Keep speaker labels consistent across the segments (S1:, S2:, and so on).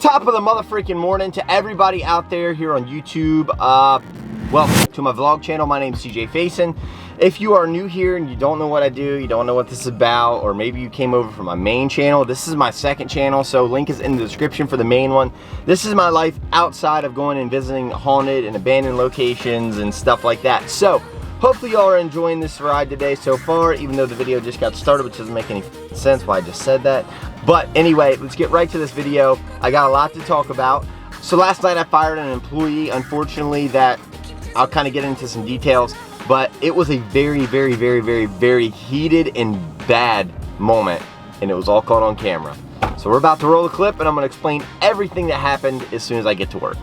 S1: Top of the motherfucking morning to everybody out there here on YouTube. Welcome to my vlog channel. My name is CJ Faison. If you are new here and you don't know what I do, you don't know what this is about, or maybe you came over from my main channel, this is my second channel, so link is in the description for the main one. This is my life outside of going and visiting haunted and abandoned locations and stuff like that. So hopefully y'all are enjoying this ride today so far, even though the video just got started, which doesn't make any sense why I just said that. But anyway, let's get right to this video. I got a lot to talk about. So last night I fired an employee, unfortunately, that I'll kind of get into some details, but it was a very heated and bad moment, and it was all caught on camera. So we're about to roll the clip, and I'm gonna explain everything that happened as soon as I get to work.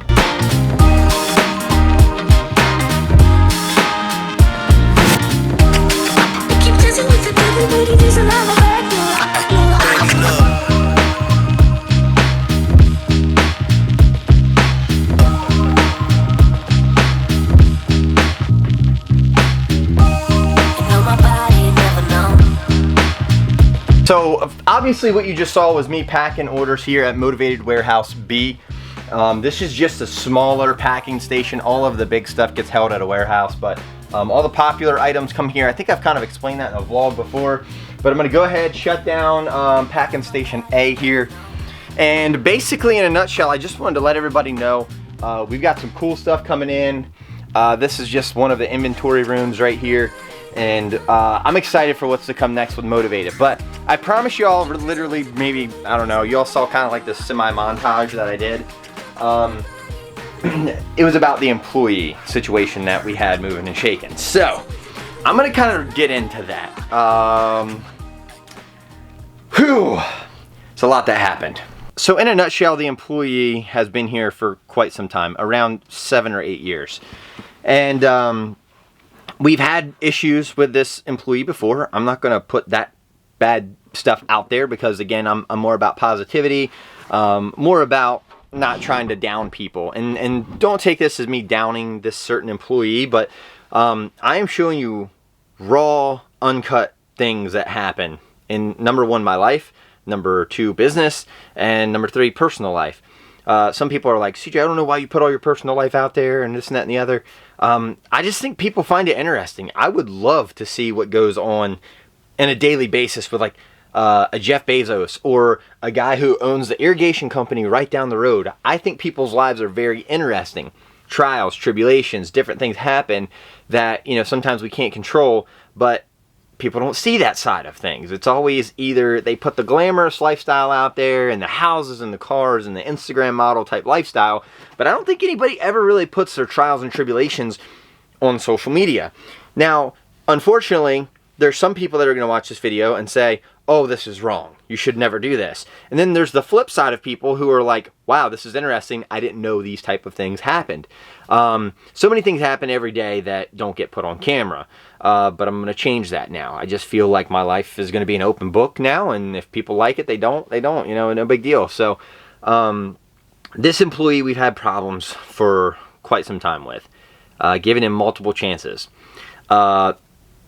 S1: So obviously what you just saw was me packing orders here at Motivated Warehouse B. This is just a smaller packing station. All of the big stuff gets held at a warehouse, but all the popular items come here. I think I've kind of explained that in a vlog before, but I'm gonna go ahead, shut down packing station A here. And basically in a nutshell, I just wanted to let everybody know we've got some cool stuff coming in. This is just one of the inventory rooms right here. And I'm excited for what's to come next with Motivated. But I promise you all, literally, maybe, I don't know, you all saw kind of like this semi-montage that I did. It was about the employee situation that we had moving and shaking. So, I'm going to kind of get into that. It's a lot that happened. So in a nutshell, the employee has been here for quite some time, around 7 or 8 years. And we've had issues with this employee before. I'm not going to put that bad stuff out there because, again, I'm more about positivity, more about not trying to down people. And don't take this as me downing this certain employee, but I am showing you raw, uncut things that happen in, number one, my life, number two, business, and number three, personal life. Some people are like, CJ, I don't know why you put all your personal life out there and this and that and the other. I just think people find it interesting. I would love to see what goes on in a daily basis with like a Jeff Bezos or a guy who owns the irrigation company right down the road. I think people's lives are very interesting. Trials, tribulations, different things happen that, you know, sometimes we can't control, but people don't see that side of things. It's always either they put the glamorous lifestyle out there and the houses and the cars and the Instagram model type lifestyle, but I don't think anybody ever really puts their trials and tribulations on social media. Now, unfortunately, there's some people that are going to watch this video and say, oh, this is wrong. You should never do this. And then there's the flip side of people who are like, wow, this is interesting. I didn't know these type of things happened. So many things happen every day that don't get put on camera. But I'm going to change that now. I just feel like my life is going to be an open book now. And if people like it, they don't, you know, no big deal. So this employee we've had problems for quite some time with, giving him multiple chances.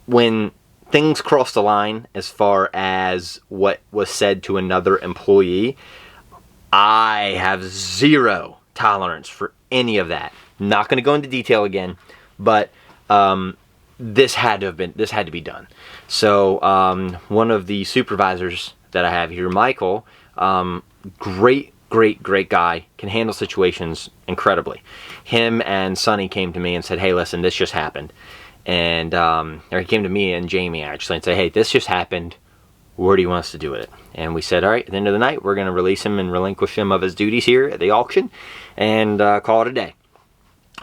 S1: When things cross the line as far as what was said to another employee, I have zero tolerance for any of that. Not going to go into detail again, but this had to be done. So one of the supervisors that I have here, Michael, great guy, can handle situations incredibly. Him and Sonny came to me and said, hey, listen, this just happened. And or he came to me and Jamie actually and said, hey, this just happened. Where do you want us to do with it? And we said, all right, at the end of the night, we're going to release him and relinquish him of his duties here at the auction and call it a day.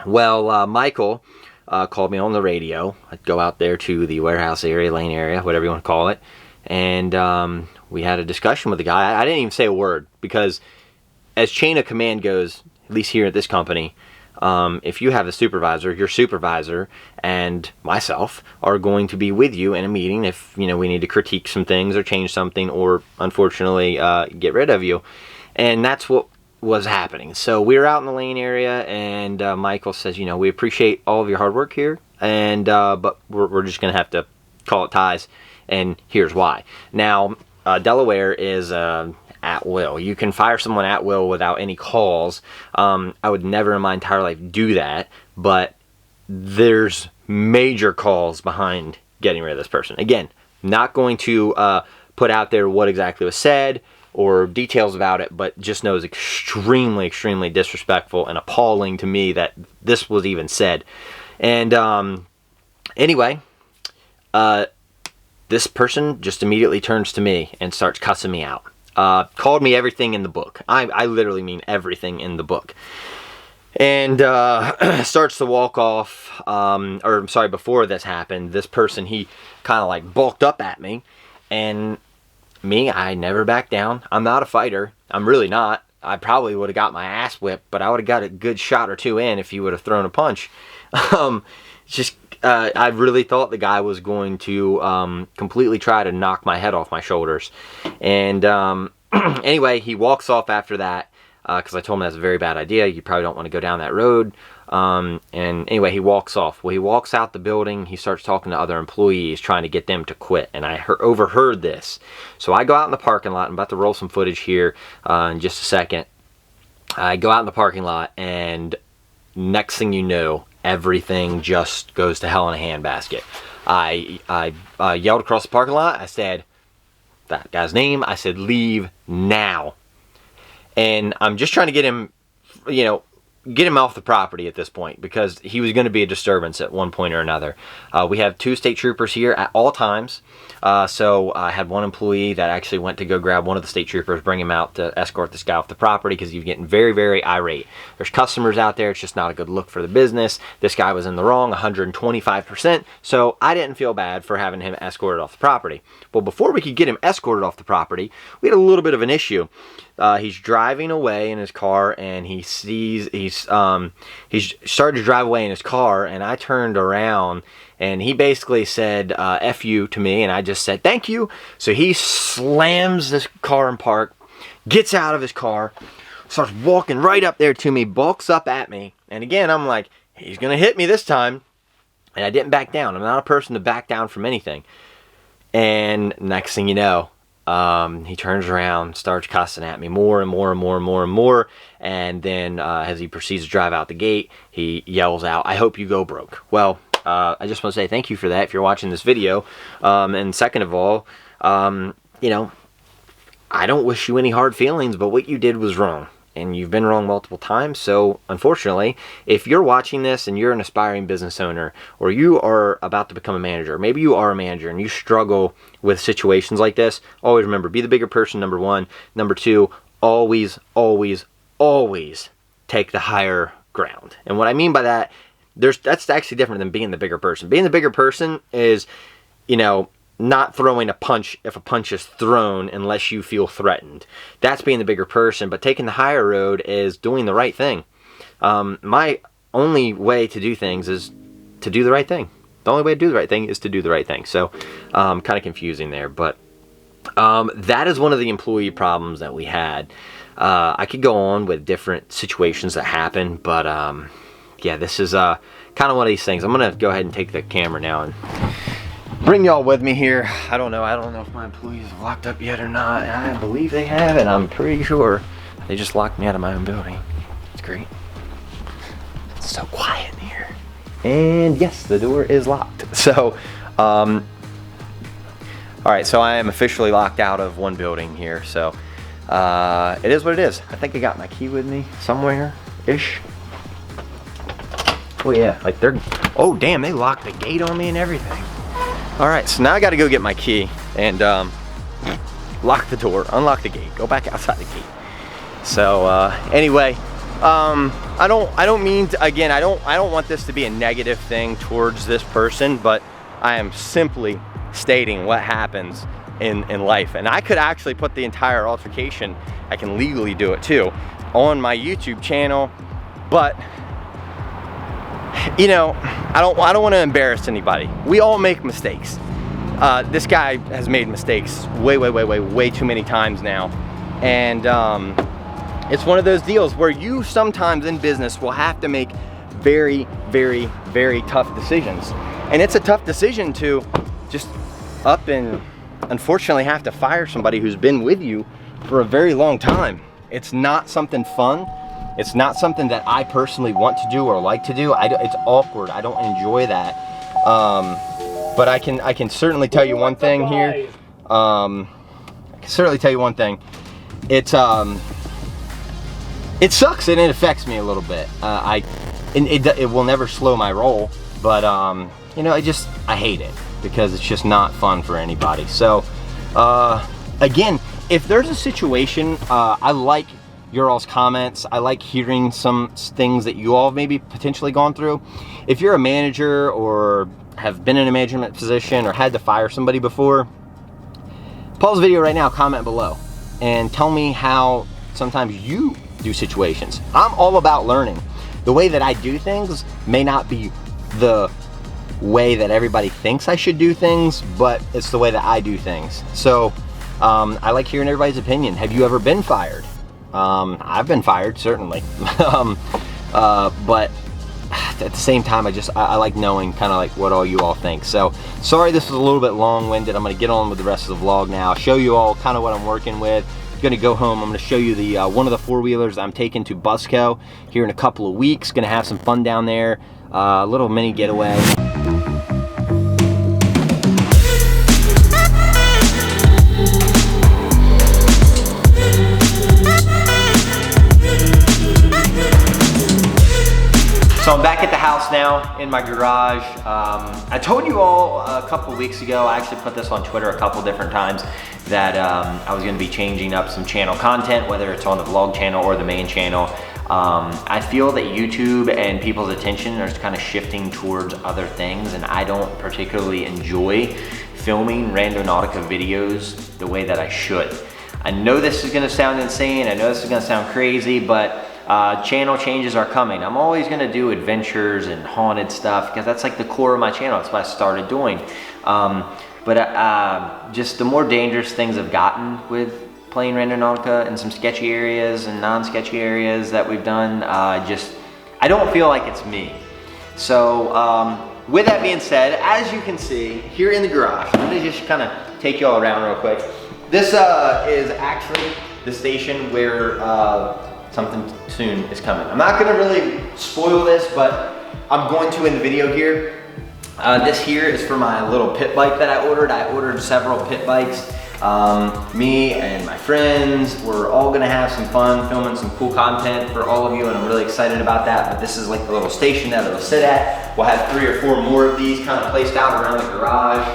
S1: Well, Michael called me on the radio. I'd go out there to the warehouse area, lane area, whatever you want to call it. And we had a discussion with the guy. I didn't even say a word because as chain of command goes, at least here at this company, if you have a supervisor, your supervisor and myself are going to be with you in a meeting if, you know, we need to critique some things or change something or unfortunately get rid of you. And that's what was happening. So we were out in the lane area and Michael says, you know, we appreciate all of your hard work here, and but we're just going to have to call it ties, and here's why. Now, Delaware is at will. You can fire someone at will without any cause. I would never in my entire life do that, but there's major cause behind getting rid of this person. Again, not going to put out there what exactly was said or details about it, but just know it's extremely, extremely disrespectful and appalling to me that this was even said. And anyway, this person just immediately turns to me and starts cussing me out. Called me everything in the book. I literally mean everything in the book. And starts to walk off, or I'm sorry, before this happened, this person, he kind of like bulked up at me. And me, I never back down. I'm not a fighter. I'm really not. I probably would have got my ass whipped, but I would have got a good shot or two in if he would have thrown a punch. I really thought the guy was going to completely try to knock my head off my shoulders. And anyway, he walks off after that because I told him that's a very bad idea. You probably don't want to go down that road. And anyway, he walks off. Well, he walks out the building. He starts talking to other employees, trying to get them to quit. And I overheard this. So I go out in the parking lot. I'm about to roll some footage here in just a second. I go out in the parking lot, and next thing you know, everything just goes to hell in a handbasket. I yelled across the parking lot. I said that guy's name. I said, leave now. And I'm just trying to get him, get him off the property at this point, because he was going to be a disturbance at one point or another. We have 2 state troopers here at all times. So I had one employee that actually went to go grab one of the state troopers, bring him out to escort this guy off the property because he was getting very, very irate. There's customers out there. It's just not a good look for the business. This guy was in the wrong 125%. So I didn't feel bad for having him escorted off the property. Well, before we could get him escorted off the property, we had a little bit of an issue. He's driving away in his car, and he's started to drive away in his car, and I turned around, and he basically said F you to me, and I just said thank you. So he slams this car in park, gets out of his car, starts walking right up there to me, bulks up at me, and again I'm like, he's gonna hit me this time, and I didn't back down. I'm not a person to back down from anything. And next thing you know, he turns around, starts cussing at me more and more and more and more and more, and then as he proceeds to drive out the gate, he yells out, "I hope you go broke." Well, I just want to say thank you for that if you're watching this video. And second of all, I don't wish you any hard feelings, but what you did was wrong. And you've been wrong multiple times. So unfortunately, if you're watching this and you're an aspiring business owner, or you are about to become a manager, maybe you are a manager and you struggle with situations like this, always remember, be the bigger person, number one. Number two, always, always, always take the higher ground. And what I mean by that, that's actually different than being the bigger person. Being the bigger person is, not throwing a punch if a punch is thrown unless you feel threatened. That's being the bigger person. But taking the higher road is doing the right thing. My only way to do things is to do the right thing. The only way to do the right thing is to do the right thing. So kind of confusing there. But that is one of the employee problems that we had. I could go on with different situations that happen. But yeah, this is kind of one of these things. I'm going to go ahead and take the camera now and bring y'all with me here. I don't know if my employees have locked up yet or not. I believe they have, and I'm pretty sure they just locked me out of my own building. It's great. It's so quiet in here. And yes, the door is locked. So, all right, so I am officially locked out of one building here. So, it is what it is. I think I got my key with me somewhere-ish. Oh yeah, oh damn, they locked the gate on me and everything. All right, so now I got to go get my key and lock the door, unlock the gate, go back outside the gate. So anyway, I don't mean to, again, I don't want this to be a negative thing towards this person, but I am simply stating what happens in life. And I could actually put the entire altercation, I can legally do it too, on my YouTube channel, but I don't want to embarrass anybody. We all make mistakes. This guy has made mistakes way too many times now. And it's one of those deals where you sometimes in business will have to make very, very, very tough decisions. And it's a tough decision to just up and unfortunately have to fire somebody who's been with you for a very long time. It's not something fun. It's not something that I personally want to do or like to do. It's awkward. I don't enjoy that. But I can certainly tell you one thing here. I can certainly tell you one thing. It sucks and it affects me a little bit. It will never slow my roll, but you know, I hate it because it's just not fun for anybody. So again, if there's a situation, I like your all's comments. I like hearing some things that you all maybe potentially gone through. If you're a manager or have been in a management position or had to fire somebody before, pause the video right now, comment below, and tell me how sometimes you do situations. I'm all about learning. The way that I do things may not be the way that everybody thinks I should do things, but it's the way that I do things. So I like hearing everybody's opinion. Have you ever been fired? I've been fired, certainly. But at the same time, I like knowing kind of like what all you all think. So sorry this was a little bit long-winded. I'm gonna get on with the rest of the vlog now, show you all kind of what I'm working with. Gonna go home. I'm gonna show you the one of the four-wheelers I'm taking to Busco here in a couple of weeks. Gonna have some fun down there, a little mini getaway. So I'm back at the house now in my garage. I told you all a couple of weeks ago, I actually put this on Twitter a couple different times, that I was gonna be changing up some channel content, whether it's on the vlog channel or the main channel. I feel that YouTube and people's attention are kind of shifting towards other things, and I don't particularly enjoy filming Randonautica videos the way that I should. I know this is gonna sound insane, I know this is gonna sound crazy, but channel changes are coming. I'm always gonna do adventures and haunted stuff because that's like the core of my channel. That's what I started doing. But just the more dangerous things have gotten with playing Randonautica in some sketchy areas and non-sketchy areas that we've done, I don't feel like it's me. So with that being said, as you can see here in the garage, I'm gonna just kind of take you all around real quick. This is actually the station where something soon is coming. I'm not gonna really spoil this, but I'm going to in the video here. This here is for my little pit bike that I ordered. I ordered several pit bikes. Me and my friends, we're all gonna have some fun filming some cool content for all of you, and I'm really excited about that. But this is like the little station that it'll sit at. We'll have 3 or 4 more of these kind of placed out around the garage.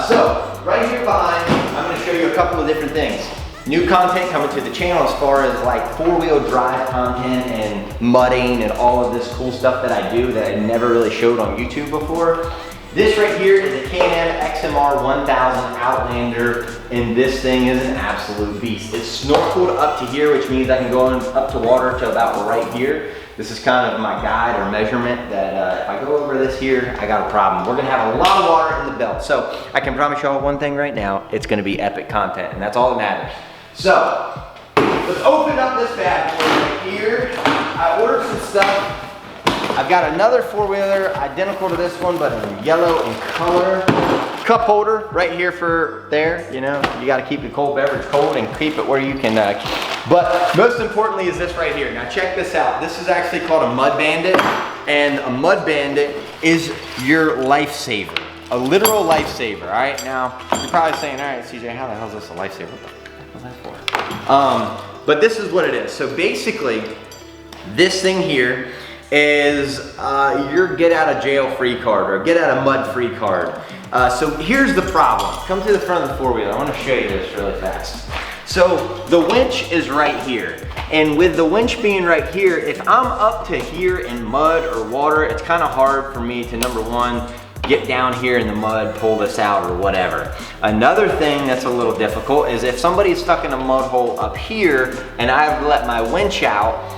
S1: So right here behind, I'm gonna show you a couple of different things. New content coming to the channel as far as like 4-wheel drive content and mudding and all of this cool stuff that I do that I never really showed on YouTube before. This right here is a Can-Am XMR 1000 Outlander, and this thing is an absolute beast. It's snorkeled up to here, which means I can go up to water to about right here. This is kind of my guide or measurement that if I go over this here, I got a problem. We're gonna have a lot of water in the belt. So I can promise y'all one thing right now, it's gonna be epic content, and that's all that matters. So, let's open up this bad boy right here. I ordered some stuff. I've got another 4-wheeler identical to this one, but in yellow in color. Cup holder right here for there, you know, you gotta keep your cold beverage cold and keep it where you can, but most importantly is this right here. Now check this out. This is actually called a Mud Bandit, and a Mud Bandit is your lifesaver. A literal lifesaver, all right? Now, you're probably saying, all right, CJ, how the hell is this a lifesaver? What's that for? But this is what it is. So basically, this thing here is your get out of jail free card or get out of mud free card. So here's the problem. Come to the front of the 4-wheeler. I want to show you this really fast. So the winch is right here. And with the winch being right here, if I'm up to here in mud or water, it's kind of hard for me to, number one, get down here in the mud, pull this out or whatever. Another thing that's a little difficult is if somebody's stuck in a mud hole up here and I've let my winch out,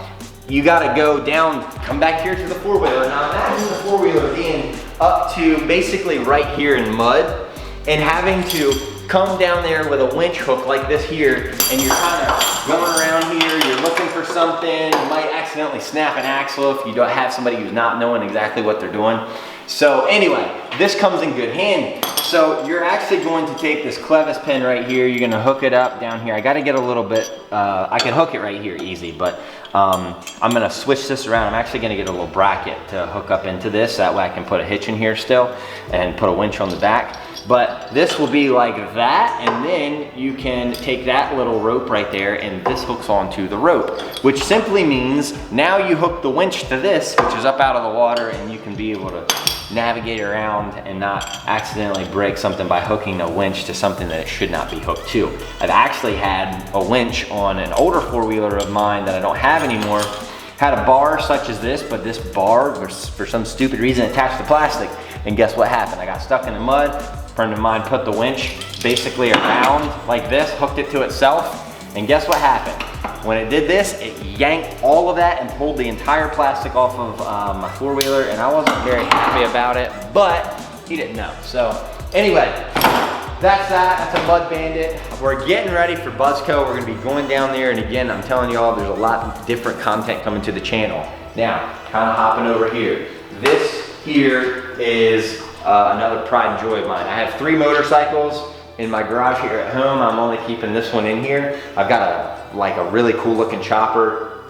S1: you gotta go down, come back here to the 4-wheeler. Now imagine the 4-wheeler being up to basically right here in mud and having to come down there with a winch hook like this here, and you're kind of going around here, you're looking for something, you might accidentally snap an axle if you don't have somebody who's not knowing exactly what they're doing. So anyway, this comes in good handy. So you're actually going to take this clevis pin right here. You're gonna hook it up down here. I gotta get a little bit, I can hook it right here easy, but I'm gonna switch this around. I'm actually gonna get a little bracket to hook up into this. That way I can put a hitch in here still and put a winch on the back. But this will be like that, and then you can take that little rope right there and this hooks onto the rope, which simply means now you hook the winch to this, which is up out of the water, and you can be able to navigate around and not accidentally break something by hooking a winch to something that it should not be hooked to. I've actually had a winch on an older four-wheeler of mine that I don't have anymore, had a bar such as this, but this bar was for some stupid reason attached to plastic, and guess what happened? I got stuck in the mud. A friend of mine put the winch basically around like this, hooked it to itself, and guess what happened? When it did this, it yanked all of that and pulled the entire plastic off of my four-wheeler, and I wasn't very happy about it, but he didn't know. So anyway, that's that. That's a Mud Bandit. We're getting ready for Buzzco. We're gonna be going down there, and again, I'm telling you all, there's a lot of different content coming to the channel. Now, kind of hopping over here. This here is another pride and joy of mine. I have 3 motorcycles in my garage here at home. I'm only keeping this one in here. I've got a really cool looking chopper,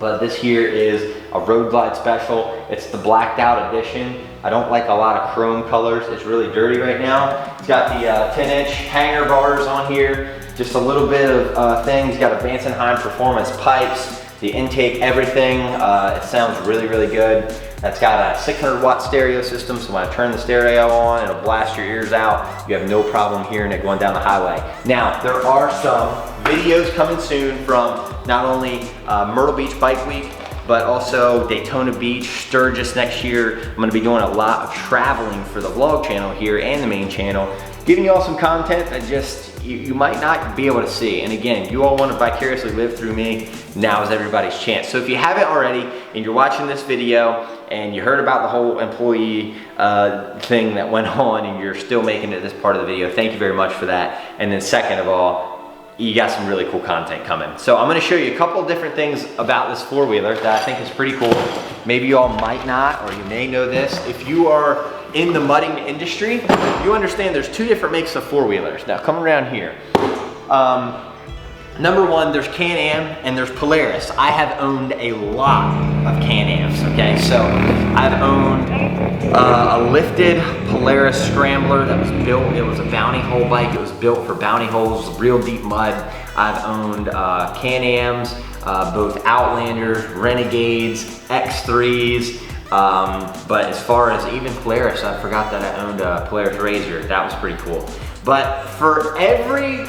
S1: but this here is a Road Glide Special. It's the blacked out edition. I don't like a lot of chrome colors. It's really dirty right now. It's got the 10-inch hanger bars on here, just a little bit of things. It's got a Vansenheim Performance pipes, the intake, everything. It sounds really, really good. That's got a 600 watt stereo system, so when I turn the stereo on, it'll blast your ears out. You have no problem hearing it going down the highway. Now, there are some videos coming soon from not only Myrtle Beach Bike Week, but also Daytona Beach, Sturgis next year. I'm gonna be doing a lot of traveling for the vlog channel here and the main channel, giving you all some content that just you might not be able to see. And again, you all want to vicariously live through me. Now is everybody's chance. So if you haven't already and you're watching this video and you heard about the whole employee thing that went on and you're still making it this part of the video, thank you very much for that. And then second of all, you got some really cool content coming. So I'm gonna show you a couple of different things about this four-wheeler that I think is pretty cool. Maybe you all might not, or you may know this. If you are in the mudding industry, you understand there's 2 different makes of four-wheelers. Now come around here. Number 1, there's Can-Am and there's Polaris. I have owned a lot of Can-Ams, okay? So I've owned a lifted Polaris Scrambler that was built, it was a bounty hole bike. It was built for bounty holes, real deep mud. I've owned Can-Ams, both Outlanders, Renegades, X3s, but as far as even Polaris, I forgot that I owned a Polaris Razor. That was pretty cool. But for every,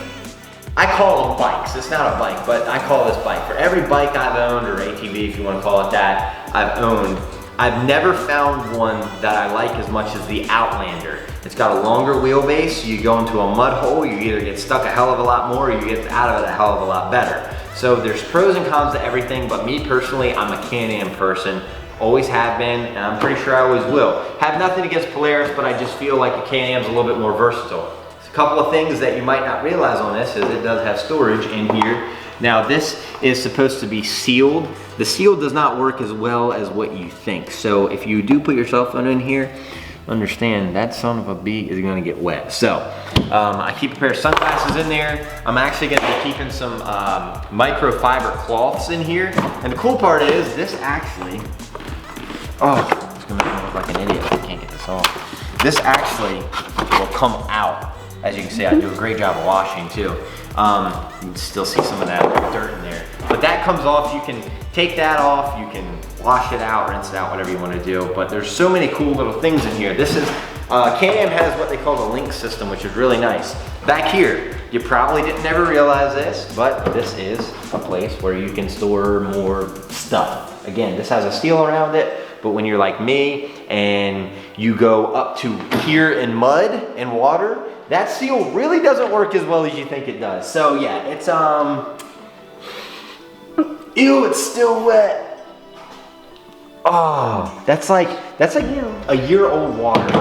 S1: I call them bikes, it's not a bike, but I call this bike. For every bike I've owned, or ATV if you want to call it that, I've owned, I've never found one that I like as much as the Outlander. It's got a longer wheelbase, you go into a mud hole, you either get stuck a hell of a lot more or you get out of it a hell of a lot better. So there's pros and cons to everything, but me personally, I'm a Can-Am person. Always have been, and I'm pretty sure I always will. Have nothing against Polaris, but I just feel like the Can-Am's a little bit more versatile. A couple of things that you might not realize on this is it does have storage in here. Now this is supposed to be sealed. The seal does not work as well as what you think. So if you do put your cell phone in here, understand that son of a bee is gonna get wet. So I keep a pair of sunglasses in there. I'm actually gonna be keeping some microfiber cloths in here. And the cool part is this actually, oh, it's gonna make me look like an idiot if I can't get this off. This actually will come out. As you can see, I do a great job of washing too. You can still see some of that dirt in there. But that comes off, you can take that off, you can wash it out, rinse it out, whatever you want to do. But there's so many cool little things in here. This is, Can-Am has what they call the link system, which is really nice. Back here, you probably didn't ever realize this, but this is a place where you can store more stuff. Again, this has a seal around it, but when you're like me and you go up to here in mud and water, that seal really doesn't work as well as you think it does. So yeah, it's ew, it's still wet. Oh, that's like a year-old water.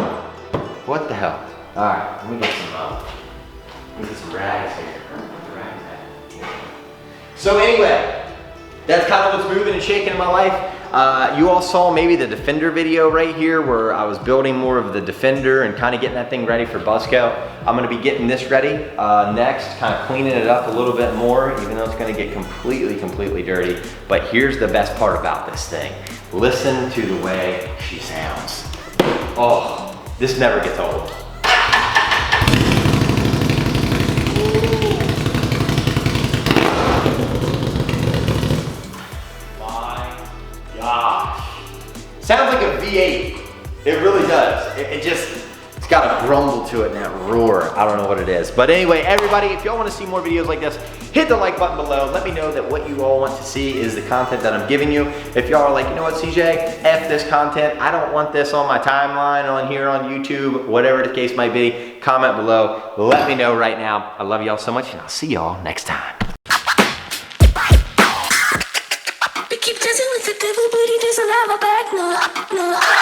S1: What the hell? All right, let me get some rags here. Where are the rags at? So anyway, that's kind of what's moving and shaking in my life. You all saw maybe the Defender video right here where I was building more of the Defender and kind of getting that thing ready for Buzzco. I'm gonna be getting this ready next, kind of cleaning it up a little bit more, even though it's gonna get completely dirty. But here's the best part about this thing. Listen to the way she sounds. Oh, this never gets old. Sounds like a V8. It really does. It's got a grumble to it and that roar. I don't know what it is. But anyway, everybody, if y'all want to see more videos like this, hit the like button below. Let me know that what you all want to see is the content that I'm giving you. If y'all are like, you know what, CJ, F this content. I don't want this on my timeline, on here, on YouTube, whatever the case might be, comment below. Let me know right now. I love y'all so much, and I'll see y'all next time.
S2: Keep dancing with the devil, but he doesn't have a back, no, no.